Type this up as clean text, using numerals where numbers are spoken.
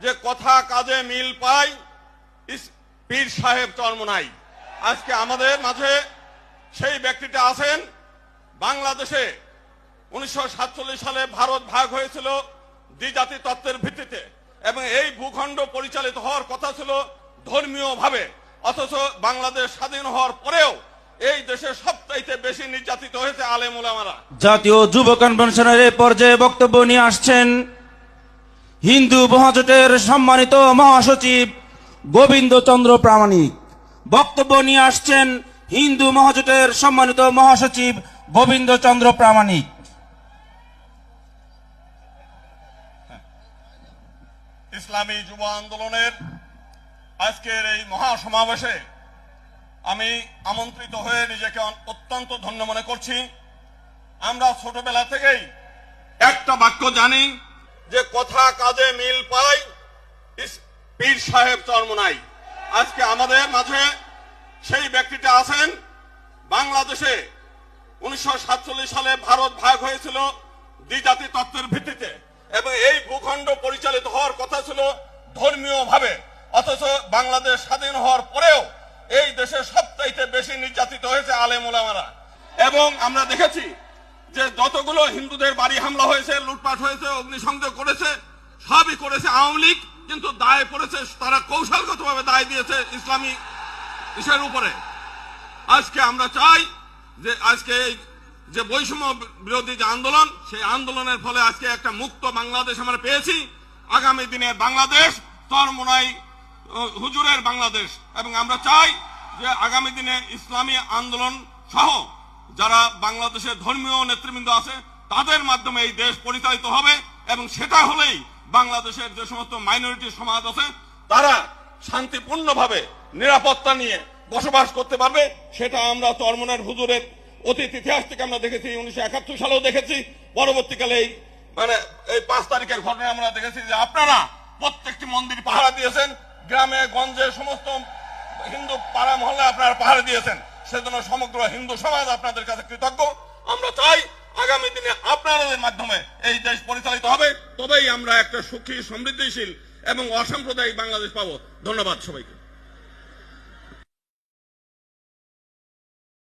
যে কথা কাজে মিল পায়, পীর সাহেব চরমোনাই। আজকে আমাদের মাঝে সেই ব্যক্তিটা আছেন। বাংলাদেশে 1947 সালে ভারত ভাগ হয়েছিল দ্বিজাতি তত্ত্বের ভিত্তিতে, এবং এই ভূখণ্ড পরিচালিত হওয়ার কথা ছিল ধর্মীয় ভাবে। অথচ বাংলাদেশ স্বাধীন হওয়ার পরেও এই দেশে সবচাইতে বেশি নির্যাতিত হয়েছে আলেম ওলামারা। জাতীয় যুব কনভেনশনের এই পর্যায়ে বক্তব্য নিয়ে আসছেন হিন্দু মহাজোটের সম্মানিত মহাসচিব গোবিন্দ চন্দ্র প্রামাণিক। বক্তব্য নিয়ে আসছেন হিন্দু মহাজোটের সম্মানিত মহাসচিব গোবিন্দ চন্দ্র প্রামাণিক। ইসলামী যুব আন্দোলনের আজকের এই মহাসমাবেশে আমি আমন্ত্রিত হয়ে নিজেকে অত্যন্ত ধন্য মনে করছি। আমরা ছোটবেলা থেকেই একটা বাক্য জানি যে কথা কাজে মিল পায়, পীর সাহেব চরমোনাই। আজকে আমাদের মাঝে সেই ব্যক্তিটা আছেন। বাংলাদেশে 1947 সালে ভারত ভাগ হয়েছিল দ্বিজাতি তত্ত্বের ভিত্তিতে, এবং এই ভূখণ্ড পরিচালিত হওয়ার কথা ছিল ধর্মীয় ভাবে। অথচ বাংলাদেশ স্বাধীন হওয়ার পরেও এই দেশে সবচাইতে বেশি নির্যাতিত হয়েছে আলেম ওলামারা। এবং আমরা দেখেছি যে যতগুলো হিন্দুদের বাড়ি হামলা হয়েছে, লুটপাট হয়েছে, অগ্নিসংযোগ করেছে, সবই করেছে আওয়ামী লীগ, কিন্তু দায় পড়েছে, তারা কৌশলগতভাবে দায় দিয়েছে ইসলামী বিষয়ের উপরে। আজকে আমরা চাই যে আজকে যে বৈষম্য বিরোধী যে আন্দোলন, সেই আন্দোলনের ফলে আজকে একটা মুক্ত বাংলাদেশ আমরা পেয়েছি। আগামী দিনের বাংলাদেশ চরমোনাই হুজুরের বাংলাদেশ, এবং আমরা চাই যে আগামী দিনে ইসলামী আন্দোলন সহ যারা বাংলাদেশের ধর্মীয় নেতৃবৃন্দ আছে তাদের মাধ্যমে এই দেশ পরিচালিত হবে, এবং সেটা হলেই বাংলাদেশের যে সমস্ত মাইনরিটি সমাজ আছে তারা শান্তিপূর্ণভাবে নিরাপত্তা নিয়ে বসবাস করতে পারবে। সেটা আমরা চরমোনাই হুজুরের অতীত ইতিহাস থেকে আমরা দেখেছি, 1971 সালেও দেখেছি। পরবর্তীকালে এই 5 তারিখের ঘটনায় আমরা দেখেছি যে আপনারা প্রত্যেকটি মন্দির পাহারা দিয়েছেন, গ্রামে গঞ্জে সমস্ত হিন্দু পাড়া মহল্লা আপনারা পাহারা দিয়েছেন। সেজন্য সমগ্র হিন্দু সমাজ আপনাদের কাছে কৃতজ্ঞ। আমরা চাই আগামী দিনে আপনাদের মাধ্যমে এই দেশ পরিচালিত হবে, তবেই আমরা একটা সুখী, সমৃদ্ধিশীল এবং অসাম্প্রদায়িক বাংলাদেশ পাবো। ধন্যবাদ সবাইকে।